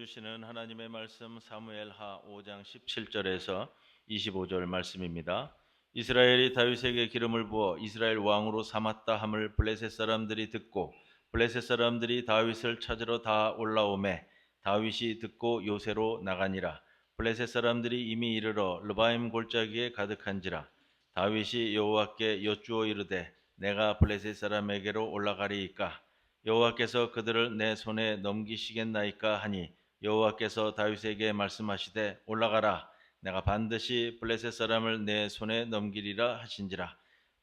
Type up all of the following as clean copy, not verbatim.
주시는 하나님의 말씀 사무엘하 5장 17절에서 25절 말씀입니다. 이스라엘이 다윗에게 기름을 부어 이스라엘 왕으로 삼았다 함을 블레셋 사람들이 듣고 블레셋 사람들이 다윗을 찾으러 다 올라오매 다윗이 듣고 요새로 나가니라. 블레셋 사람들이 이미 이르러 르바임 골짜기에 가득한지라. 다윗이 여호와께 여쭈어 이르되 내가 블레셋 사람에게로 올라가리이까 여호와께서 그들을 내 손에 넘기시겠나이까 하니 여호와께서 다윗에게 말씀하시되 올라가라 내가 반드시 블레셋 사람을 내 손에 넘기리라 하신지라.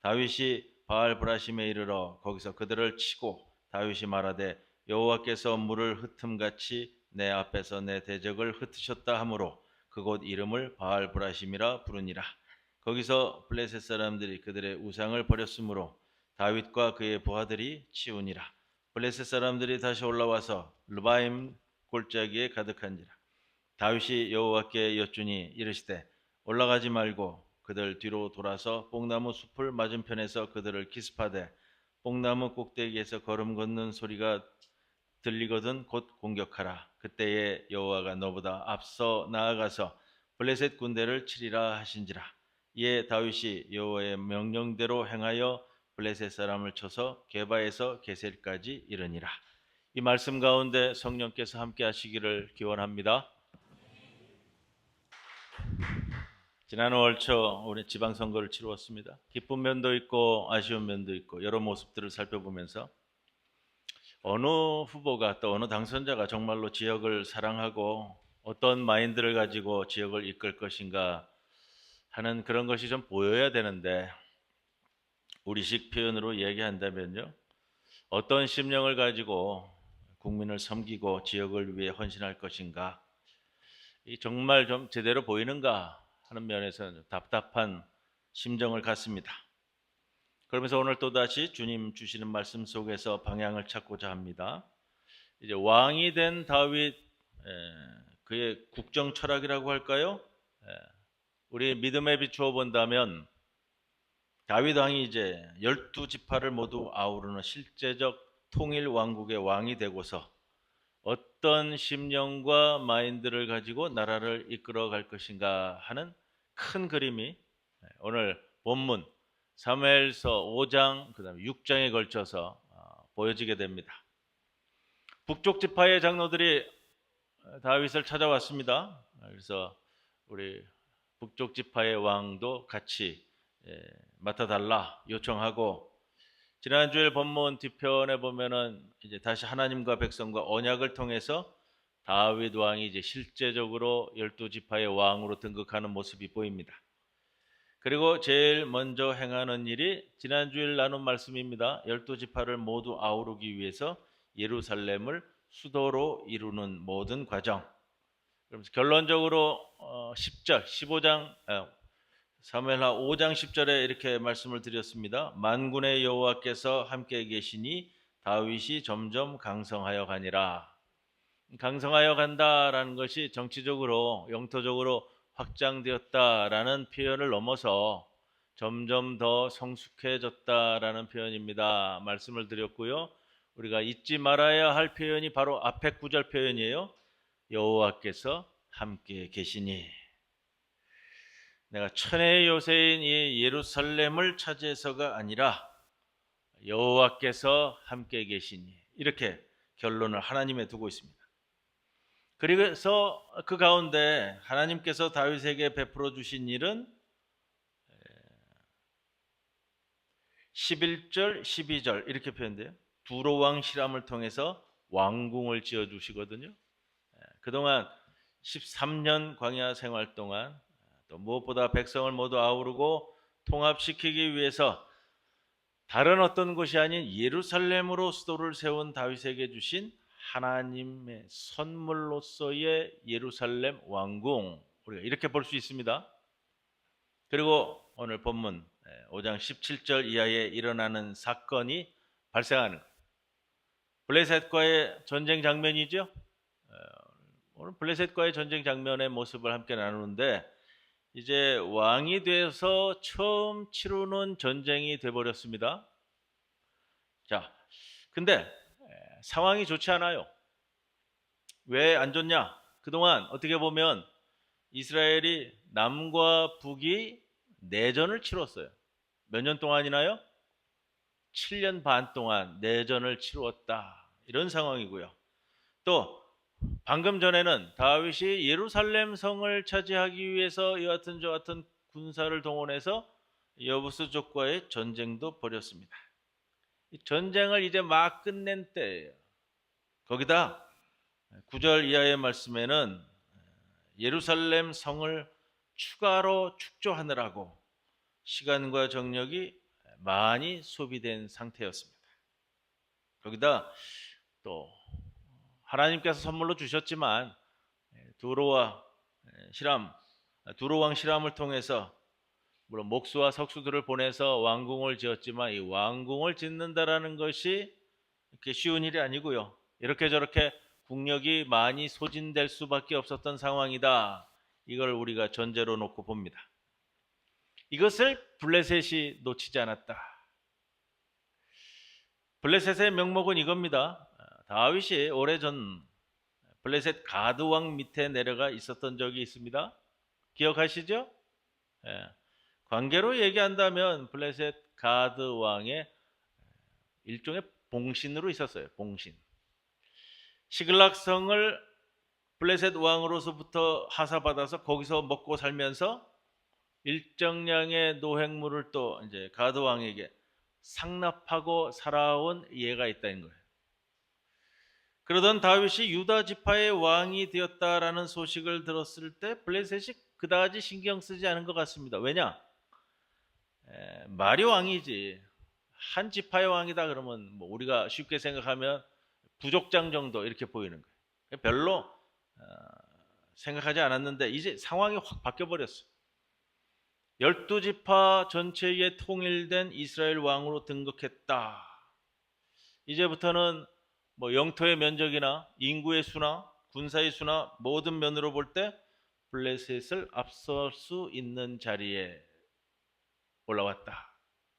다윗이 바알 브라심에 이르러 거기서 그들을 치고 다윗이 말하되 여호와께서 물을 흩음같이 내 앞에서 내 대적을 흩으셨다 하므로 그곳 이름을 바알 브라심이라 부르니라. 거기서 블레셋 사람들이 그들의 우상을 버렸으므로 다윗과 그의 부하들이 치우니라. 블레셋 사람들이 다시 올라와서 르바임 골짜기에 가득한지라. 다윗이 여호와께 여쭈니 이르시되 올라가지 말고 그들 뒤로 돌아서 뽕나무 숲을 맞은편에서 그들을 기습하되 뽕나무 꼭대기에서 걸음 걷는 소리가 들리거든 곧 공격하라. 그때에 여호와가 너보다 앞서 나아가서 블레셋 군대를 치리라 하신지라. 이에 다윗이 여호와의 명령대로 행하여 블레셋 사람을 쳐서 게바에서 게셀까지 이르니라. 이 말씀 가운데 성령께서 함께 하시기를 기원합니다. 지난 5월 초 우리 지방선거를 치루었습니다. 기쁜 면도 있고 아쉬운 면도 있고 여러 모습들을 살펴보면서 어느 후보가 또 어느 당선자가 정말로 지역을 사랑하고 어떤 마인드를 가지고 지역을 이끌 것인가 하는 그런 것이 좀 보여야 되는데, 우리식 표현으로 얘기한다면요, 어떤 심령을 가지고 국민을 섬기고 지역을 위해 헌신할 것인가, 이 정말 좀 제대로 보이는가 하는 면에서는 답답한 심정을 갖습니다. 그러면서 오늘 또다시 주님 주시는 말씀 속에서 방향을 찾고자 합니다. 이제 왕이 된 다윗, 그의 국정 철학이라고 할까요? 우리 믿음에 비추어 본다면 다윗 왕이 이제 12지파를 모두 아우르는 실제적 통일 왕국의 왕이 되고서 어떤 심령과 마인드를 가지고 나라를 이끌어 갈 것인가 하는 큰 그림이 오늘 본문 사무엘서 5장 그다음에 6장에 걸쳐서 보여지게 됩니다. 북쪽 지파의 장로들이 다윗을 찾아왔습니다. 그래서 우리 북쪽 지파의 왕도 같이 맡아달라 요청하고, 지난주일 본문 뒤편에 보면은 이제 다시 하나님과 백성과 언약을 통해서 다윗 왕이 이제 실제적으로 12지파의 왕으로 등극하는 모습이 보입니다. 그리고 제일 먼저 행하는 일이 지난주일 나눈 말씀입니다. 12지파를 모두 아우르기 위해서 예루살렘을 수도로 이루는 모든 과정. 그러면서 결론적으로 10절, 15장, 사무엘하 5장 10절에 이렇게 말씀을 드렸습니다. 만군의 여호와께서 함께 계시니 다윗이 점점 강성하여 가니라. 강성하여 간다라는 것이 정치적으로 영토적으로 확장되었다라는 표현을 넘어서 점점 더 성숙해졌다라는 표현입니다. 말씀을 드렸고요. 우리가 잊지 말아야 할 표현이 바로 앞에 구절 표현이에요. 여호와께서 함께 계시니. 내가 천혜의 요새인 이 예루살렘을 차지해서가 아니라 여호와께서 함께 계시니, 이렇게 결론을 하나님에 두고 있습니다. 그래서 그 가운데 하나님께서 다윗에게 베풀어 주신 일은 11절, 12절 이렇게 표현돼요. 두로왕 시람을 통해서 왕궁을 지어주시거든요. 그동안 13년 광야 생활 동안 또 무엇보다 백성을 모두 아우르고 통합시키기 위해서 다른 어떤 곳이 아닌 예루살렘으로 수도를 세운 다윗에게 주신 하나님의 선물로서의 예루살렘 왕궁, 우리가 이렇게 볼 수 있습니다. 그리고 오늘 본문 5장 17절 이하에 일어나는 사건이 발생하는 거예요. 블레셋과의 전쟁 장면이죠. 오늘 블레셋과의 전쟁 장면의 모습을 함께 나누는데, 이제 왕이 돼서 처음 치르는 전쟁이 돼버렸습니다. 자, 근데 상황이 좋지 않아요. 왜 안 좋냐? 그동안 어떻게 보면 이스라엘이 남과 북이 내전을 치렀어요. 몇 년 동안이나요? 7년 반 동안 내전을 치루었다. 이런 상황이고요. 또 방금 전에는 다윗이 예루살렘 성을 차지하기 위해서 이 같은 저 같은 군사를 동원해서 여부수족과의 전쟁도 벌였습니다. 이 전쟁을 이제 막 끝낸 때예요. 거기다 9절 이하의 말씀에는 예루살렘 성을 추가로 축조하느라고 시간과 정력이 많이 소비된 상태였습니다. 거기다 또 하나님께서 선물로 주셨지만 두로와 두로왕 시람을 통해서 물론 목수와 석수들을 보내서 왕궁을 지었지만 이 왕궁을 짓는다라는 것이 이렇게 쉬운 일이 아니고요. 이렇게 저렇게 국력이 많이 소진될 수밖에 없었던 상황이다. 이걸 우리가 전제로 놓고 봅니다. 이것을 블레셋이 놓치지 않았다. 블레셋의 명목은 이겁니다. 다윗이 오래전 블레셋 가드 왕 밑에 내려가 있었던 적이 있습니다. 기억하시죠? 관계로 얘기한다면 블레셋 가드 왕의 일종의 봉신으로 있었어요. 봉신. 시글락 성을 블레셋 왕으로서부터 하사받아서 거기서 먹고 살면서 일정량의 노획물을 또 이제 가드 왕에게 상납하고 살아온 예가 있다는 거예요. 그러던 다윗이 유다 지파의 왕이 되었다라는 소식을 들었을 때 블레셋이 그다지 신경 쓰지 않은 것 같습니다. 왜냐? 말이 왕이지. 한 지파의 왕이다 그러면 뭐 우리가 쉽게 생각하면 부족장 정도 이렇게 보이는 거예요. 별로 생각하지 않았는데 이제 상황이 확 바뀌어버렸어요. 12지파 전체에 통일된 이스라엘 왕으로 등극했다. 이제부터는 뭐 영토의 면적이나 인구의 수나 군사의 수나 모든 면으로 볼 때 블레셋을 앞설 수 있는 자리에 올라왔다.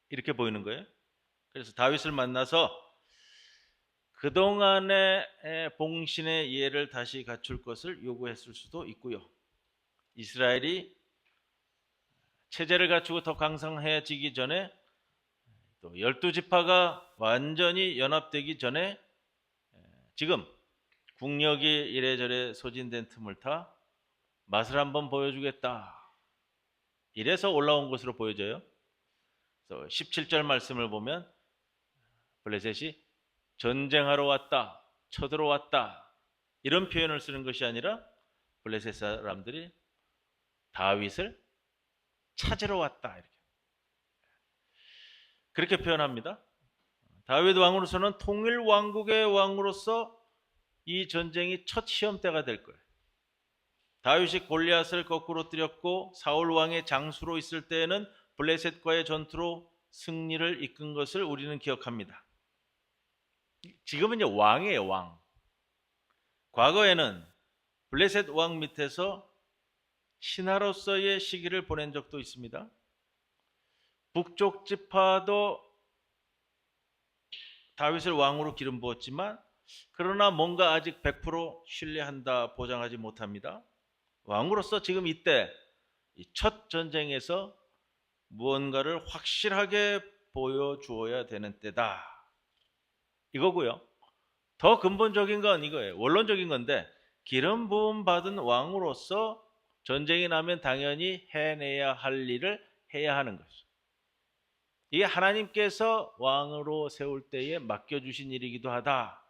이렇게 보이는 거예요. 그래서 다윗을 만나서 그동안의 봉신의 예를 다시 갖출 것을 요구했을 수도 있고요. 이스라엘이 체제를 갖추고 더 강성해지기 전에 또 12지파가 완전히 연합되기 전에 지금 국력이 이래저래 소진된 틈을 타 맛을 한번 보여주겠다. 이래서 올라온 것으로 보여져요. 그래서 17절 말씀을 보면 블레셋이 전쟁하러 왔다, 쳐들어왔다 이런 표현을 쓰는 것이 아니라 블레셋 사람들이 다윗을 찾으러 왔다 이렇게 그렇게 표현합니다. 다윗 왕으로서는 통일 왕국의 왕으로서 이 전쟁이 첫 시험대가 될 거예요. 다윗이 골리앗을 거꾸로 때렸고 사울 왕의 장수로 있을 때에는 블레셋과의 전투로 승리를 이끈 것을 우리는 기억합니다. 지금은 이제 왕이에요, 왕. 과거에는 블레셋 왕 밑에서 신하로서의 시기를 보낸 적도 있습니다. 북쪽 지파도 다윗을 왕으로 기름 부었지만 그러나 뭔가 아직 100% 신뢰한다 보장하지 못합니다. 왕으로서 지금 이때 첫 전쟁에서 무언가를 확실하게 보여주어야 되는 때다. 이거고요. 더 근본적인 건 이거예요. 원론적인 건데 기름 부음 받은 왕으로서 전쟁이 나면 당연히 해내야 할 일을 해야 하는 것이죠. 이게 하나님께서 왕으로 세울 때에 맡겨주신 일이기도 하다.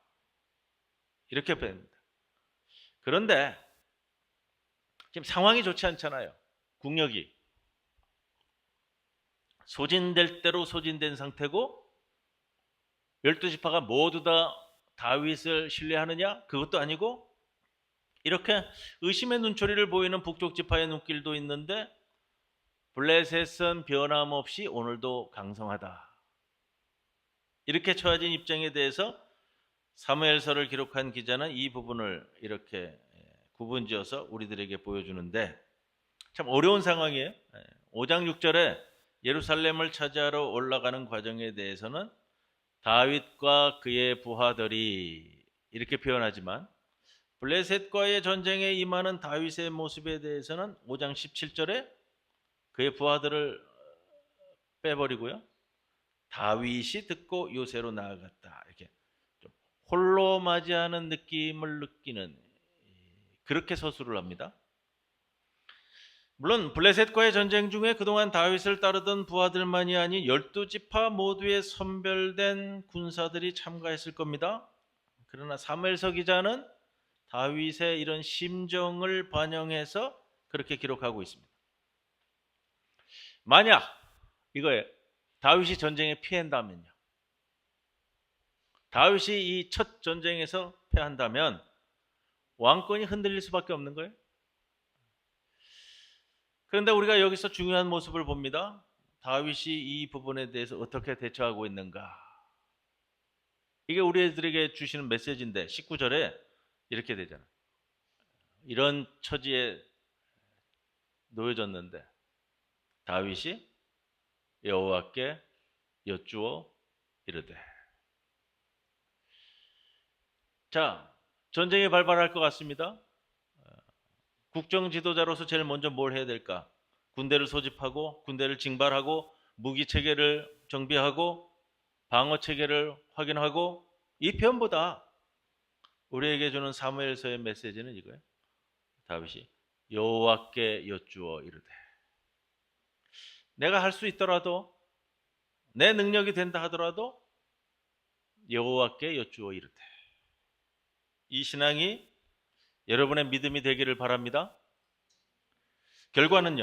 이렇게 봅니다. 그런데 지금 상황이 좋지 않잖아요. 국력이 소진될 대로 소진된 상태고 12지파가 모두 다 다윗을 신뢰하느냐? 그것도 아니고 이렇게 의심의 눈초리를 보이는 북쪽 지파의 눈길도 있는데 블레셋은 변함없이 오늘도 강성하다. 이렇게 처해진 입장에 대해서 사무엘서를 기록한 기자는 이 부분을 이렇게 구분지어서 우리들에게 보여주는데 참 어려운 상황이에요. 5장 6절에 예루살렘을 차지하러 올라가는 과정에 대해서는 다윗과 그의 부하들이 이렇게 표현하지만 블레셋과의 전쟁에 임하는 다윗의 모습에 대해서는 5장 17절에 그의 부하들을 빼버리고요. 다윗이 듣고 요새로 나아갔다. 이렇게 좀 홀로 맞이하는 느낌을 느끼는, 그렇게 서술을 합니다. 물론 블레셋과의 전쟁 중에 그동안 다윗을 따르던 부하들만이 아닌 12지파 모두의 선별된 군사들이 참가했을 겁니다. 그러나 사무엘서 기자는 다윗의 이런 심정을 반영해서 그렇게 기록하고 있습니다. 만약 이거예요. 다윗이 전쟁에 피한다면요. 다윗이 이 첫 전쟁에서 패한다면 왕권이 흔들릴 수밖에 없는 거예요. 그런데 우리가 여기서 중요한 모습을 봅니다. 다윗이 이 부분에 대해서 어떻게 대처하고 있는가. 이게 우리들에게 주시는 메시지인데 19절에 이렇게 되잖아요. 이런 처지에 놓여졌는데 다윗이 여호와께 여쭈어 이르되. 자, 전쟁이 발발할 것 같습니다. 국정 지도자로서 제일 먼저 뭘 해야 될까? 군대를 소집하고 군대를 징발하고 무기 체계를 정비하고 방어 체계를 확인하고, 이 편보다 우리에게 주는 사무엘서의 메시지는 이거예요. 다윗이 여호와께 여쭈어 이르되. 내가 할 수 있더라도, 내 능력이 된다 하더라도 여호와께 여쭈어 이르되. 이 신앙이 여러분의 믿음이 되기를 바랍니다. 결과는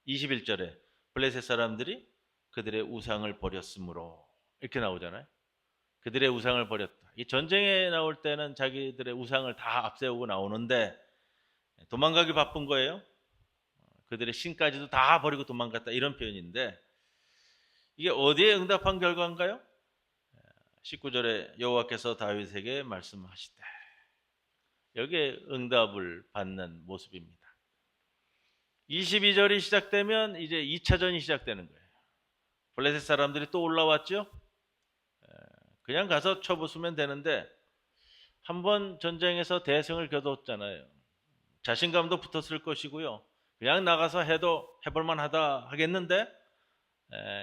21절에 블레셋 사람들이 그들의 우상을 버렸으므로, 이렇게 나오잖아요. 그들의 우상을 버렸다. 이 전쟁에 나올 때는 자기들의 우상을 다 앞세우고 나오는데 도망가기 바쁜 거예요. 그들의 신까지도 다 버리고 도망갔다, 이런 표현인데 이게 어디에 응답한 결과인가요? 19절에 여호와께서 다윗에게 말씀하시되. 여기에 응답을 받는 모습입니다. 22절이 시작되면 이제 2차전이 시작되는 거예요. 블레셋 사람들이 또 올라왔죠. 그냥 가서 쳐부수면 되는데 한번 전쟁에서 대승을 거뒀잖아요. 자신감도 붙었을 것이고요. 그냥 나가서 해도 해볼만하다 하겠는데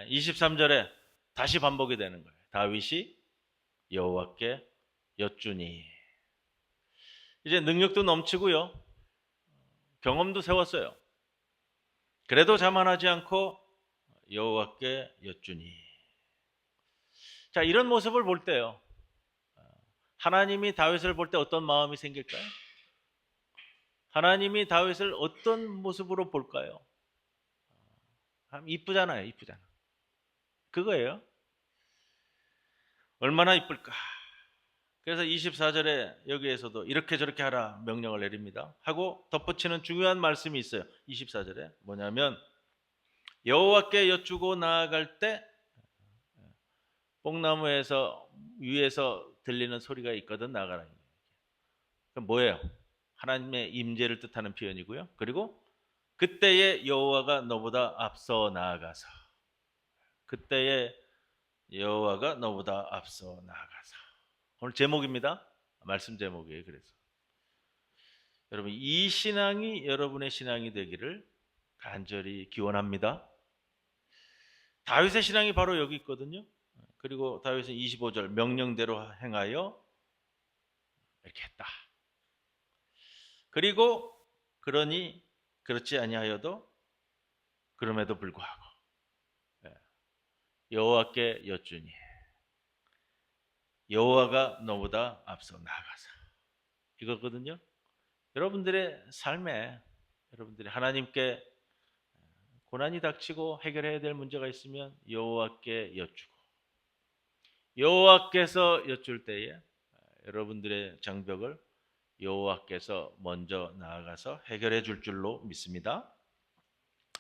23절에 다시 반복이 되는 거예요. 다윗이 여호와께 여쭈니. 이제 능력도 넘치고요. 경험도 세웠어요. 그래도 자만하지 않고 여호와께 여쭈니. 자, 이런 모습을 볼 때요, 하나님이 다윗을 볼 때 어떤 마음이 생길까요? 하나님이 다윗을 어떤 모습으로 볼까요? 이쁘잖아요. 이쁘잖아. 그거예요. 얼마나 이쁠까. 그래서 24절에 여기에서도 이렇게 저렇게 하라 명령을 내립니다. 하고 덧붙이는 중요한 말씀이 있어요. 24절에 뭐냐면 여호와께 여쭈고 나아갈 때 뽕나무에서 위에서 들리는 소리가 있거든, 나가라. 그럼 뭐예요? 하나님의 임재를 뜻하는 표현이고요. 그리고 그때에 여호와가 너보다 앞서 나아가서. 그때에 여호와가 너보다 앞서 나아가서. 오늘 제목입니다. 말씀 제목이에요. 그래서 여러분, 이 신앙이 여러분의 신앙이 되기를 간절히 기원합니다. 다윗의 신앙이 바로 여기 있거든요. 그리고 다윗은 25절 명령대로 행하여 이렇게 했다. 그리고 그러니 그렇지 아니하여도 그럼에도 불구하고 여호와께 여쭈니. 여호와가 너보다 앞서 나아가서. 이거거든요. 여러분들의 삶에, 여러분들이 하나님께 고난이 닥치고 해결해야 될 문제가 있으면 여호와께 여쭈고, 여호와께서 여쭐 때에 여러분들의 장벽을 여호와께서 먼저 나아가서 해결해 줄 줄로 믿습니다.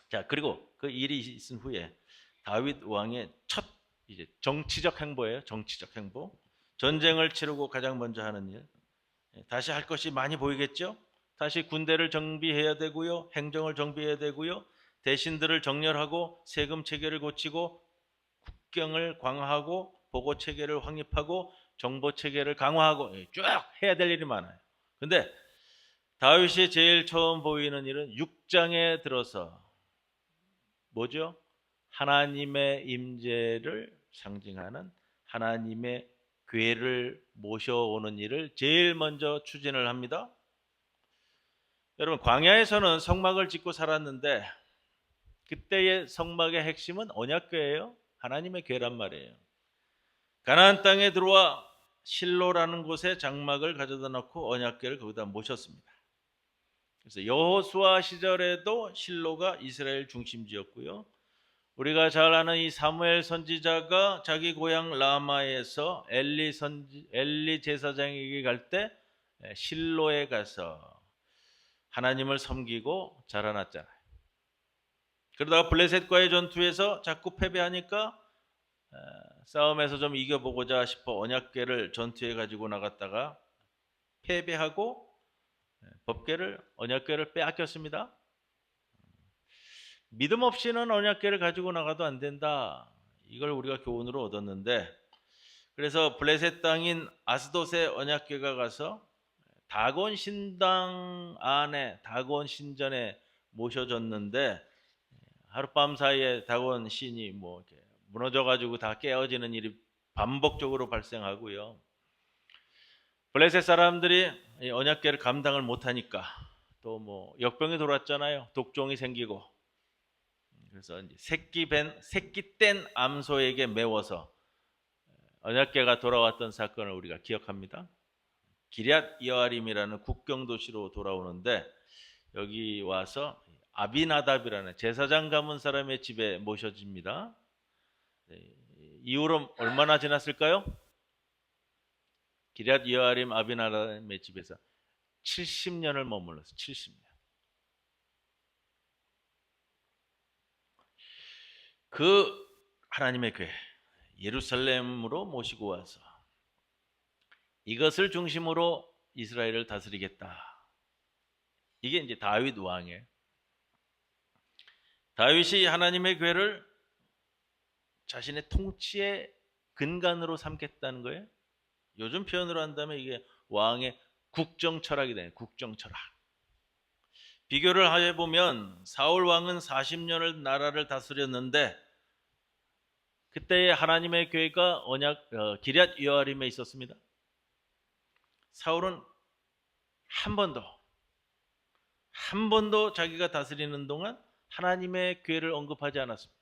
자, 그리고 그 일이 있은 후에 다윗 왕의 첫 이제 정치적 행보예요. 정치적 행보. 전쟁을 치르고 가장 먼저 하는 일. 다시 할 것이 많이 보이겠죠? 다시 군대를 정비해야 되고요. 행정을 정비해야 되고요. 대신들을 정렬하고 세금 체계를 고치고 국경을 강화하고 보고 체계를 확립하고 정보 체계를 강화하고 쭉 해야 될 일이 많아요. 근데 다윗이 제일 처음 보이는 일은 6장에 들어서 뭐죠? 하나님의 임재를 상징하는 하나님의 궤를 모셔오는 일을 제일 먼저 추진을 합니다. 여러분, 광야에서는 성막을 짓고 살았는데 그때의 성막의 핵심은 언약궤예요. 하나님의 궤란 말이에요. 가나안 땅에 들어와 실로라는 곳에 장막을 가져다 놓고 언약궤를 거기다 모셨습니다. 그래서 여호수아 시절에도 실로가 이스라엘 중심지였고요. 우리가 잘 아는 이 사무엘 선지자가 자기 고향 라마에서 엘리 제사장에게 갈 때 실로에 가서 하나님을 섬기고 자라났잖아요. 그러다가 블레셋과의 전투에서 자꾸 패배하니까 싸움에서 좀 이겨보고자 싶어 언약궤를 전투에 가지고 나갔다가 패배하고 언약궤를 빼앗겼습니다. 믿음 없이는 언약궤를 가지고 나가도 안 된다. 이걸 우리가 교훈으로 얻었는데, 그래서 블레셋 땅인 아스돗에 언약궤가 가서 다곤 신당 안에 다곤 신전에 모셔졌는데 하룻밤 사이에 다곤 신이 이렇게 무너져가지고 다 깨어지는 일이 반복적으로 발생하고요. 블레셋 사람들이 언약궤를 감당을 못하니까 또 역병이 돌았잖아요. 독종이 생기고. 그래서 이제 새끼 뗀 암소에게 매워서 언약궤가 돌아왔던 사건을 우리가 기억합니다. 기럇 여아림이라는 국경 도시로 돌아오는데 여기 와서 아비나답이라는 제사장 가문 사람의 집에 모셔집니다. 이후로 얼마나 지났을까요? 기럇 여아림 아비나답의 집에서 70년을 머물렀어요. 70년. 그 하나님의 궤 예루살렘으로 모시고 와서 이것을 중심으로 이스라엘을 다스리겠다. 이게 이제 다윗 왕이에요. 다윗이 하나님의 궤를 자신의 통치의 근간으로 삼겠다는 거예요. 요즘 표현으로 한다면 이게 왕의 국정 철학이 돼요. 국정 철학. 비교를 해보면 사울 왕은 40년을 나라를 다스렸는데 그때의 하나님의 궤가 기럇 여아림에 있었습니다. 사울은 한 번도 자기가 다스리는 동안 하나님의 궤를 언급하지 않았습니다.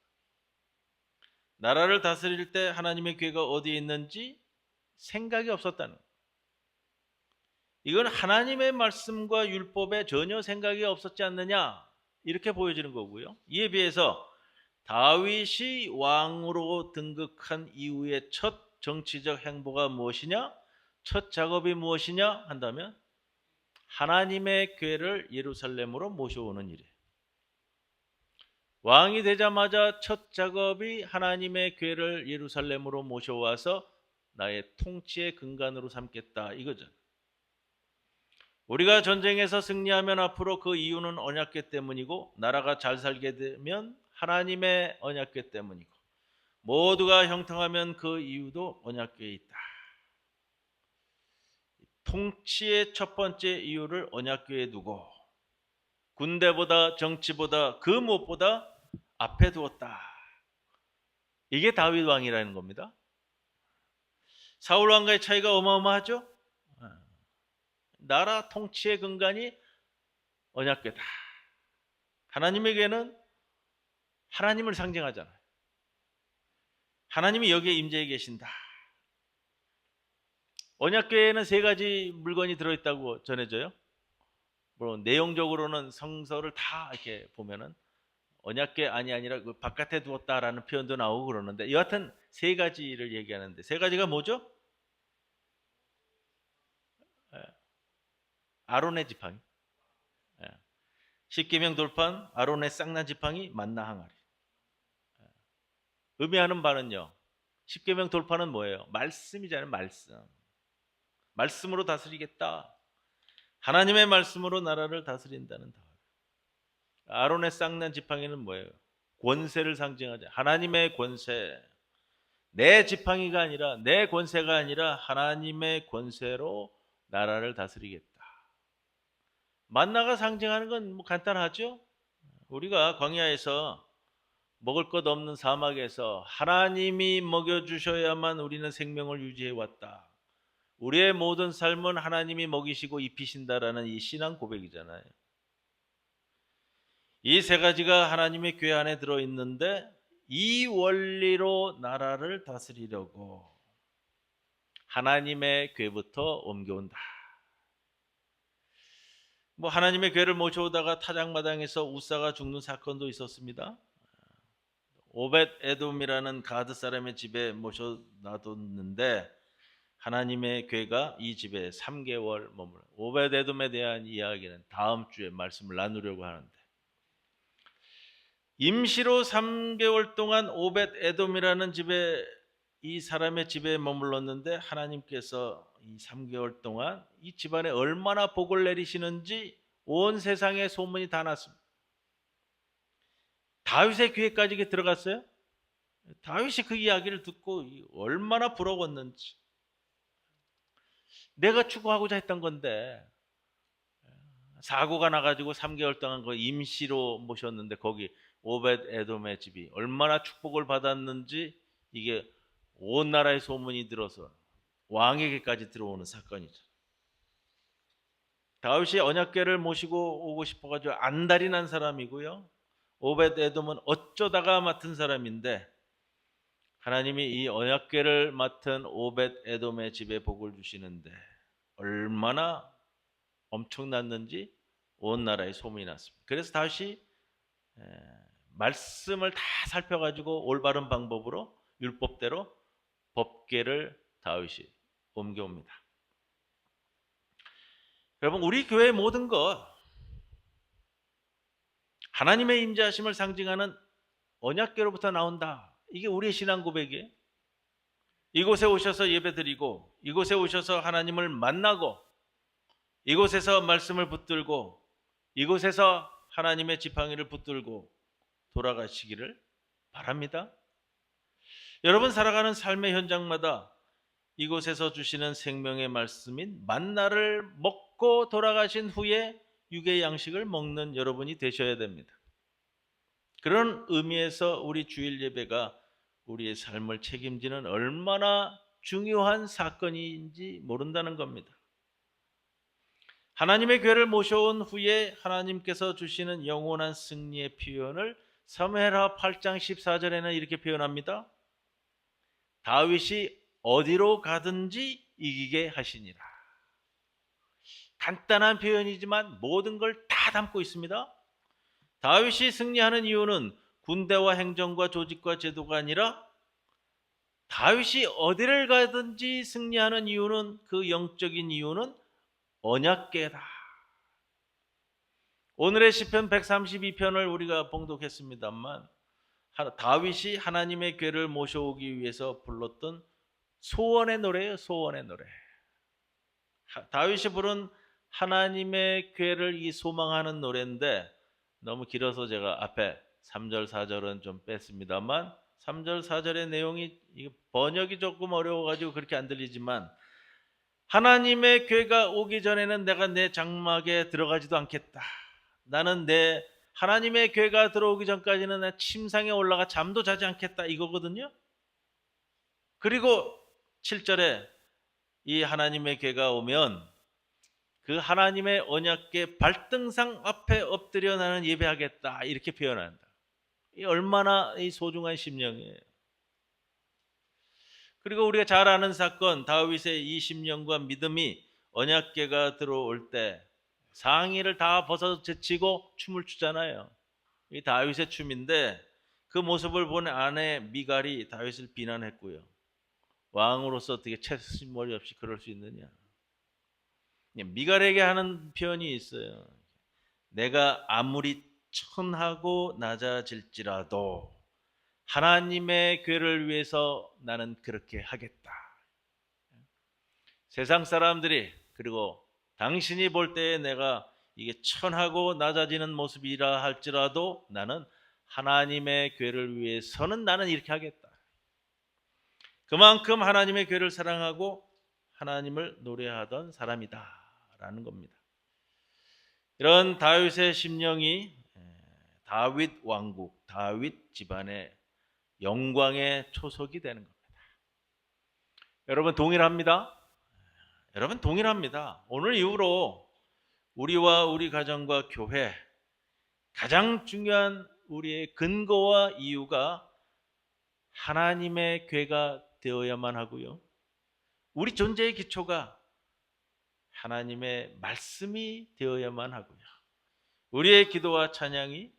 나라를 다스릴 때 하나님의 궤가 어디에 있는지 생각이 없었다는 거예요. 이건 하나님의 말씀과 율법에 전혀 생각이 없었지 않느냐, 이렇게 보여지는 거고요. 이에 비해서 다윗이 왕으로 등극한 이후의 첫 정치적 행보가 무엇이냐, 첫 작업이 무엇이냐 한다면 하나님의 궤를 예루살렘으로 모셔오는 일이에요. 왕이 되자마자 첫 작업이 하나님의 궤를 예루살렘으로 모셔와서 나의 통치의 근간으로 삼겠다, 이거죠. 우리가 전쟁에서 승리하면 앞으로 그 이유는 언약궤 때문이고, 나라가 잘 살게 되면 하나님의 언약궤 때문이고, 모두가 형통하면 그 이유도 언약궤에 있다. 통치의 첫 번째 이유를 언약궤에 두고 군대보다 정치보다 그 무엇보다 앞에 두었다. 이게 다윗 왕이라는 겁니다. 사울 왕과의 차이가 어마어마하죠. 나라 통치의 근간이 언약궤다. 하나님에게는 하나님을 상징하잖아요. 하나님이 여기에 임재해 계신다. 언약궤에는 3가지 물건이 들어있다고 전해져요. 물론 내용적으로는 성서를 다 이렇게 보면은 언약궤 아니라 그 바깥에 두었다라는 표현도 나오고 그러는데, 여하튼 3가지를 얘기하는데, 3가지가 뭐죠? 아론의 지팡이, 십계명 돌판, 아론의 쌍난 지팡이, 만나 항아리. 의미하는 바는요, 십계명 돌판은 뭐예요? 말씀이잖아요. 말씀으로 다스리겠다. 하나님의 말씀으로 나라를 다스린다는 다. 아론의 쌍난 지팡이는 뭐예요? 권세를 상징하죠. 하나님의 권세. 내 지팡이가 아니라 내 권세가 아니라 하나님의 권세로 나라를 다스리겠다. 만나가 상징하는 건 뭐 간단하죠? 우리가 광야에서 먹을 것 없는 사막에서 하나님이 먹여주셔야만 우리는 생명을 유지해 왔다. 우리의 모든 삶은 하나님이 먹이시고 입히신다라는 이 신앙 고백이잖아요. 이 세 가지가 하나님의 궤 안에 들어있는데 이 원리로 나라를 다스리려고 하나님의 궤부터 옮겨온다. 뭐 하나님의 궤를 모셔오다가 타작마당에서 우사가 죽는 사건도 있었습니다. 오벳 에돔이라는 가드 사람의 집에 모셔 놔뒀는데 하나님의 궤가 이 집에 3개월 머물러. 오벳 에돔에 대한 이야기는 다음 주에 말씀을 나누려고 하는데 임시로 3개월 동안 오벳 에돔이라는 집에 이 사람의 집에 머물렀는데 하나님께서 이 3개월 동안 이 집안에 얼마나 복을 내리시는지 온 세상에 소문이 다 났습니다. 다윗의 귀에까지 들어갔어요. 다윗이 그 이야기를 듣고 얼마나 부러웠는지. 내가 추구하고자 했던 건데 사고가 나가지고 3개월 동안 그 임시로 모셨는데 거기 오벳 에돔의 집이 얼마나 축복을 받았는지 이게 온 나라의 소문이 들어서 왕에게까지 들어오는 사건이죠. 다윗이 언약궤를 모시고 오고 싶어가지고 안달이 난 사람이고요. 오벳 에돔은 어쩌다가 맡은 사람인데 하나님이 이 언약궤를 맡은 오벳 에돔의 집에 복을 주시는데 얼마나 엄청났는지 온 나라에 소문이 났습니다. 그래서 다윗이 말씀을 다 살펴가지고 올바른 방법으로 율법대로 법궤를 다윗이 옮겨옵니다. 여러분, 우리 교회의 모든 것 하나님의 임재하심을 상징하는 언약궤로부터 나온다. 이게 우리의 신앙 고백이에요. 이곳에 오셔서 예배드리고 이곳에 오셔서 하나님을 만나고 이곳에서 말씀을 붙들고 이곳에서 하나님의 지팡이를 붙들고 돌아가시기를 바랍니다. 여러분 살아가는 삶의 현장마다 이곳에서 주시는 생명의 말씀인 만나를 먹고 돌아가신 후에 육의 양식을 먹는 여러분이 되셔야 됩니다. 그런 의미에서 우리 주일 예배가 우리의 삶을 책임지는 얼마나 중요한 사건인지 모른다는 겁니다. 하나님의 궤를 모셔온 후에 하나님께서 주시는 영원한 승리의 표현을 사무엘하 8장 14절에는 이렇게 표현합니다. 다윗이 어디로 가든지 이기게 하시니라. 간단한 표현이지만 모든 걸 다 담고 있습니다. 다윗이 승리하는 이유는 군대와 행정과 조직과 제도가 아니라 다윗이 어디를 가든지 승리하는 이유는 그 영적인 이유는 언약궤다. 오늘의 시편 132편을 우리가 봉독했습니다만 다윗이 하나님의 궤를 모셔오기 위해서 불렀던 소원의 노래예요. 소원의 노래. 다윗이 부른 하나님의 궤를 소망하는 노래인데 너무 길어서 제가 앞에 3절 4절은 좀 뺐습니다만 3절 4절의 내용이 번역이 조금 어려워가지고 그렇게 안 들리지만 하나님의 궤가 오기 전에는 내가 내 장막에 들어가지도 않겠다. 나는 내 하나님의 궤가 들어오기 전까지는 내 침상에 올라가 잠도 자지 않겠다 이거거든요. 그리고 7절에 이 하나님의 궤가 오면 그 하나님의 언약궤 발등상 앞에 엎드려 나는 예배하겠다 이렇게 표현한다. 이 얼마나 소중한 심령이에요. 그리고 우리가 잘 아는 사건 다윗의 이 심령과 믿음이 언약궤가 들어올 때 상의를 다 벗어 제치고 춤을 추잖아요. 이 다윗의 춤인데 그 모습을 본 아내 미갈이 다윗을 비난했고요. 왕으로서 어떻게 채심머리 없이 그럴 수 있느냐. 미갈에게 하는 표현이 있어요. 내가 아무리 천하고 낮아질지라도 하나님의 궤를 위해서 나는 그렇게 하겠다. 세상 사람들이 그리고 당신이 볼 때에 내가 이게 천하고 낮아지는 모습이라 할지라도 나는 하나님의 궤를 위해서는 나는 이렇게 하겠다. 그만큼 하나님의 교회를 사랑하고 하나님을 노래하던 사람이다라는 겁니다. 이런 다윗의 심령이 다윗 왕국, 다윗 집안의 영광의 초석이 되는 겁니다. 여러분 동일합니다. 여러분 동일합니다. 오늘 이후로 우리와 우리 가정과 교회 가장 중요한 우리의 근거와 이유가 하나님의 교회가 되어야만 하고요. 우리 존재의 기초가 하나님의 말씀이 되어야만 하고요. 우리의 기도와 찬양이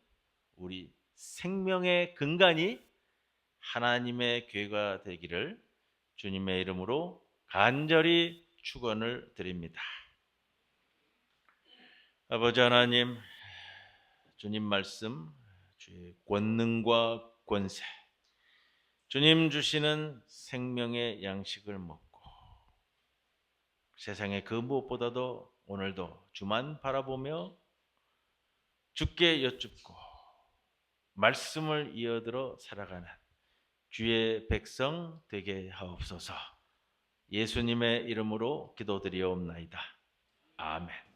우리 생명의 근간이 하나님의 교회가 되기를 주님의 이름으로 간절히 축원을 드립니다. 아버지 하나님, 주님 말씀, 주의 권능과 권세, 주님 주시는 생명의 양식을 먹고 세상의 그 무엇보다도 오늘도 주만 바라보며 주께 여쭙고 말씀을 이어들어 살아가는 주의 백성 되게 하옵소서. 예수님의 이름으로 기도드리옵나이다. 아멘.